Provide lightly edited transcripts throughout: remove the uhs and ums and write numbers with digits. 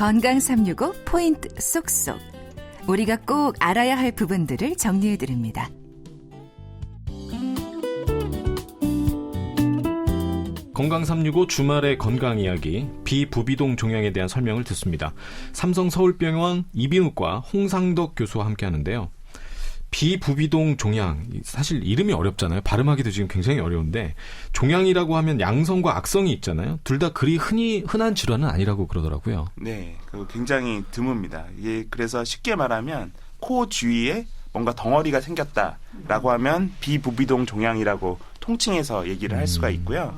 건강 365 포인트 쏙쏙. 우리가 꼭 알아야 할 부분들을 정리해드립니다. 건강 365 주말의 건강 이야기, 비부비동 종양에 대한 설명을 듣습니다. 삼성 서울병원 이비인후과 홍상덕 교수와 함께 하는데요. 비부비동 종양, 사실 이름이 어렵잖아요. 발음하기도 지금 굉장히 어려운데, 종양이라고 하면 양성과 악성이 있잖아요. 둘 다 그리 흔한 질환은 아니라고 그러더라고요. 네, 굉장히 드뭅니다. 이게 그래서 쉽게 말하면 코 주위에 뭔가 덩어리가 생겼다라고 하면 비부비동 종양이라고 통칭해서 얘기를 할 수가 있고요.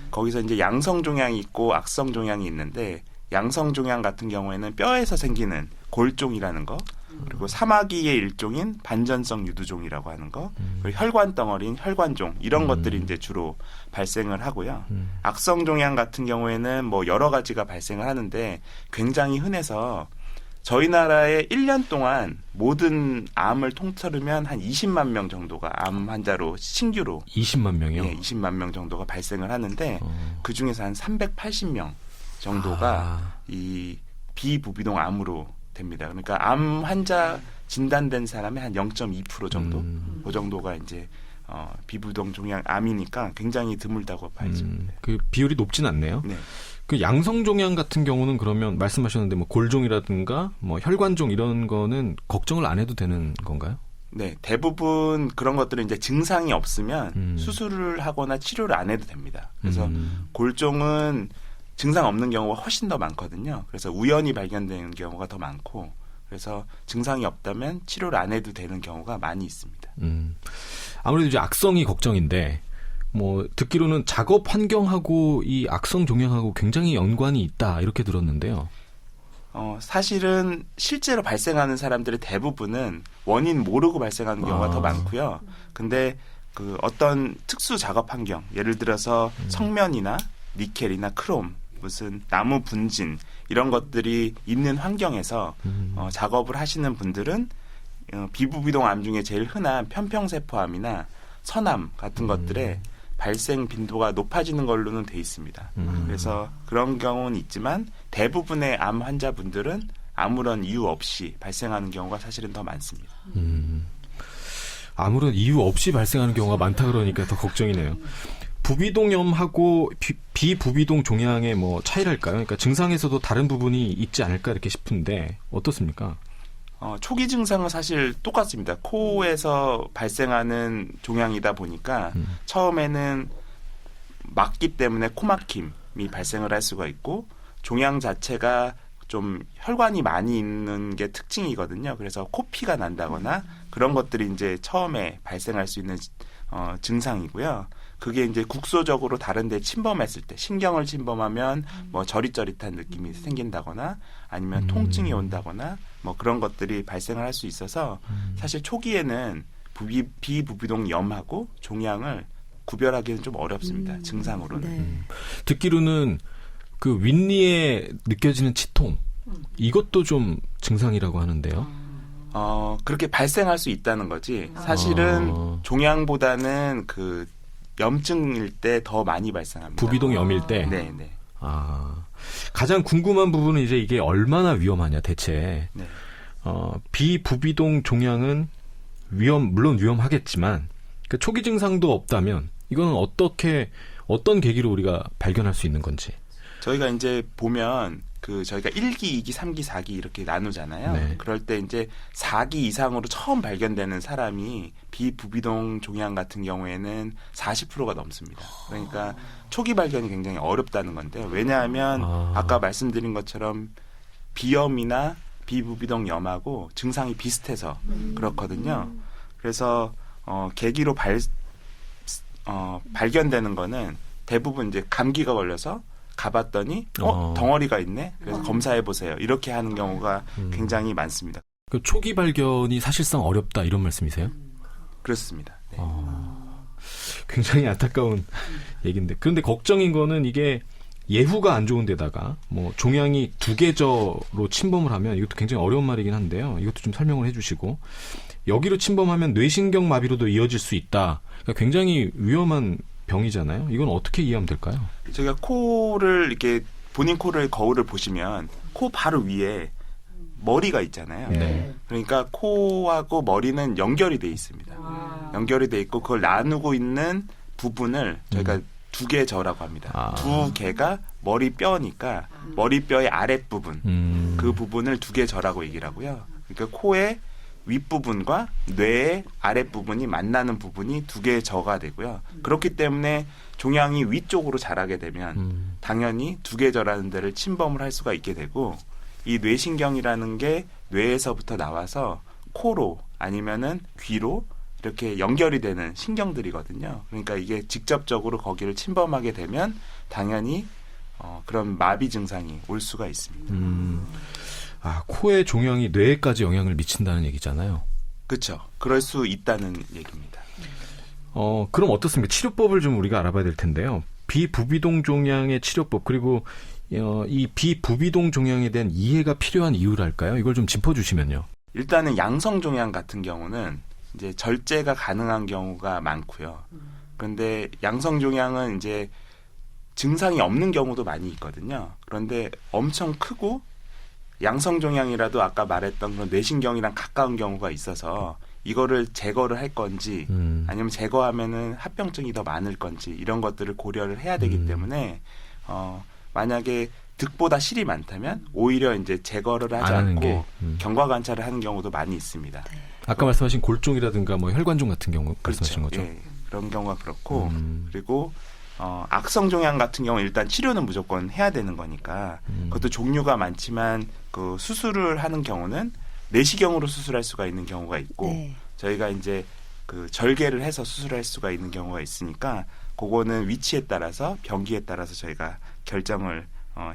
거기서 이제 양성 종양이 있고 악성 종양이 있는데, 양성 종양 같은 경우에는 뼈에서 생기는 골종이라는 거, 그리고 사마귀의 일종인 반전성 유두종이라고 하는 거, 그리고 혈관 덩어리인 혈관종, 이런 것들이 이제 주로 발생을 하고요. 악성 종양 같은 경우에는 뭐 여러 가지가 발생을 하는데 굉장히 흔해서 저희 나라에 1년 동안 모든 암을 통틀으면 한 20만 명 정도가 암 환자로 신규로 20만 명이요? 네, 20만 명 정도가 발생을 하는데 그중에서 한 380명 정도가 이 비부비동 암으로 됩니다. 그러니까 암 환자 진단된 사람의 한 0.2% 정도, 그 정도가 이제 비부비동 종양 암이니까 굉장히 드물다고 봐야집니다. 그 비율이 높진 않네요. 네. 그 양성 종양 같은 경우는 그러면 말씀하셨는데 뭐 골종이라든가 뭐 혈관종 이런 거는 걱정을 안 해도 되는 건가요? 네, 대부분 그런 것들은 이제 증상이 없으면 수술을 하거나 치료를 안 해도 됩니다. 그래서 골종은 증상 없는 경우가 훨씬 더 많거든요. 그래서 우연히 발견되는 경우가 더 많고, 그래서 증상이 없다면 치료를 안 해도 되는 경우가 많이 있습니다. 아무래도 이제 악성이 걱정인데, 뭐 듣기로는 작업 환경하고 이 악성 종양하고 굉장히 연관이 있다 이렇게 들었는데요. 사실은 실제로 발생하는 사람들의 대부분은 원인 모르고 발생하는 경우가 더 많고요. 근데 그 어떤 특수 작업 환경, 예를 들어서 성면이나 니켈이나 크롬, 무슨 나무 분진 이런 것들이 있는 환경에서 작업을 하시는 분들은 비부비동 암 중에 제일 흔한 편평세포암이나 선암 같은 것들의 발생 빈도가 높아지는 걸로는 돼 있습니다. 그래서 그런 경우는 있지만 대부분의 암 환자분들은 아무런 이유 없이 발생하는 경우가 사실은 더 많습니다. 아무런 이유 없이 발생하는 경우가 많다 그러니까 더 걱정이네요. 부비동염하고 비부비동 종양의 뭐 차이랄까요? 그러니까 증상에서도 다른 부분이 있지 않을까 이렇게 싶은데 어떻습니까? 초기 증상은 사실 똑같습니다. 코에서 발생하는 종양이다 보니까 처음에는 막기 때문에 코막힘이 발생을 할 수가 있고, 종양 자체가 좀 혈관이 많이 있는 게 특징이거든요. 그래서 코피가 난다거나 그런 것들이 이제 처음에 발생할 수 있는 증상이고요. 그게 이제 국소적으로 다른 데 침범했을 때, 신경을 침범하면 뭐 저릿저릿한 느낌이 생긴다거나 아니면 통증이 온다거나 뭐 그런 것들이 발생을 할 수 있어서 사실 초기에는 비부비동 염하고 종양을 구별하기는 좀 어렵습니다. 증상으로는. 네. 듣기로는 그 윗니에 느껴지는 치통, 이것도 좀 증상이라고 하는데요. 그렇게 발생할 수 있다는 거지. 사실은 종양보다는 그 염증일 때 더 많이 발생합니다. 부비동 염일 때? 네네. 가장 궁금한 부분은 이제 이게 얼마나 위험하냐, 대체. 네. 비부비동 종양은 물론 위험하겠지만, 그 초기 증상도 없다면, 이거는 어떤 계기로 우리가 발견할 수 있는 건지. 저희가 이제 보면, 저희가 1기, 2기, 3기, 4기 이렇게 나누잖아요. 네. 그럴 때 이제 4기 이상으로 처음 발견되는 사람이 비부비동 종양 같은 경우에는 40%가 넘습니다. 그러니까 초기 발견이 굉장히 어렵다는 건데, 왜냐하면 아까 말씀드린 것처럼 비염이나 비부비동 염하고 증상이 비슷해서 그렇거든요. 그래서 계기로 발견되는 거는 대부분 이제 감기가 걸려서 가봤더니 덩어리가 있네. 그래서 검사해 보세요. 이렇게 하는 경우가 굉장히 많습니다. 그 초기 발견이 사실상 어렵다 이런 말씀이세요? 그렇습니다. 네. 굉장히 안타까운 얘기인데, 그런데 걱정인 거는 이게 예후가 안 좋은 데다가 뭐 종양이 두 계절로 침범을 하면, 이것도 굉장히 어려운 말이긴 한데요. 이것도 좀 설명을 해주시고, 여기로 침범하면 뇌신경 마비로도 이어질 수 있다. 그러니까 굉장히 위험한 병이잖아요. 이건 어떻게 이해하면 될까요? 저희가 코를 이렇게 본인 코를 거울을 보시면 코 바로 위에 머리가 있잖아요. 네. 그러니까 코하고 머리는 연결이 돼 있습니다. 연결이 돼 있고 그걸 나누고 있는 부분을 저희가 두개저라고 합니다. 두 개가 머리뼈니까 머리뼈의 아랫부분 그 부분을 두개저라고 얘기를 하고요. 그러니까 코의 윗부분과 뇌의 아랫부분이 만나는 부분이 두개저가 되고요. 그렇기 때문에 종양이 위쪽으로 자라게 되면 당연히 두개저라는 데를 침범을 할 수가 있게 되고 이 뇌신경이라는 게 뇌에서부터 나와서 코로 아니면은 귀로 이렇게 연결이 되는 신경들이거든요. 그러니까 이게 직접적으로 거기를 침범하게 되면 당연히 그런 마비 증상이 올 수가 있습니다. 코의 종양이 뇌에까지 영향을 미친다는 얘기잖아요. 그렇죠. 그럴 수 있다는 얘기입니다. 그럼 어떻습니까? 치료법을 좀 우리가 알아봐야 될 텐데요. 비부비동 종양의 치료법 그리고 이 비부비동 종양에 대한 이해가 필요한 이유랄까요? 이걸 좀 짚어주시면요. 일단은 양성 종양 같은 경우는 이제 절제가 가능한 경우가 많고요. 그런데 양성 종양은 이제 증상이 없는 경우도 많이 있거든요. 그런데 엄청 크고 양성 종양이라도 아까 말했던 그런 뇌신경이랑 가까운 경우가 있어서 이거를 제거를 할 건지 아니면 제거하면은 합병증이 더 많을 건지 이런 것들을 고려를 해야 되기 때문에 만약에 득보다 실이 많다면 오히려 이제 제거를 하지 않고 경과 관찰을 하는 경우도 많이 있습니다. 네. 아까 말씀하신 골종이라든가 뭐 혈관종 같은 경우 말씀하신 그렇죠. 거죠? 예, 그런 경우가 그렇고 그리고 악성 종양 같은 경우 일단 치료는 무조건 해야 되는 거니까 그것도 종류가 많지만 그 수술을 하는 경우는 내시경으로 수술할 수가 있는 경우가 있고 네. 저희가 이제 그 절개를 해서 수술할 수가 있는 경우가 있으니까 그거는 위치에 따라서 병기에 따라서 저희가 결정을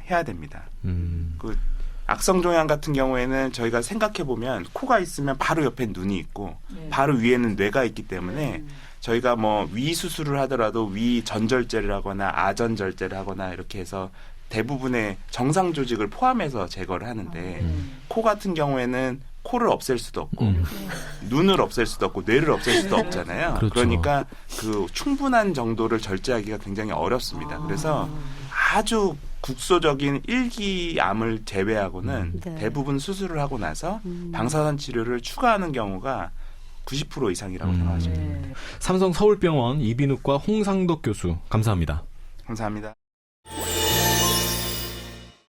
해야 됩니다. 그 악성 종양 같은 경우에는 저희가 생각해 보면 코가 있으면 바로 옆에 눈이 있고 바로 위에는 뇌가 있기 때문에 저희가 뭐 위 수술을 하더라도 위 전절제를 하거나 아전절제를 하거나 이렇게 해서 대부분의 정상 조직을 포함해서 제거를 하는데 코 같은 경우에는 코를 없앨 수도 없고 눈을 없앨 수도 없고 뇌를 없앨 수도 없잖아요. 그렇죠. 그러니까 그 충분한 정도를 절제하기가 굉장히 어렵습니다. 그래서 아주 국소적인 일기암을 제외하고는 네. 대부분 수술을 하고 나서 방사선 치료를 추가하는 경우가 90% 이상이라고 생각하시면 됩니다. 삼성 서울병원 이비인후과 홍상덕 교수 감사합니다. 감사합니다.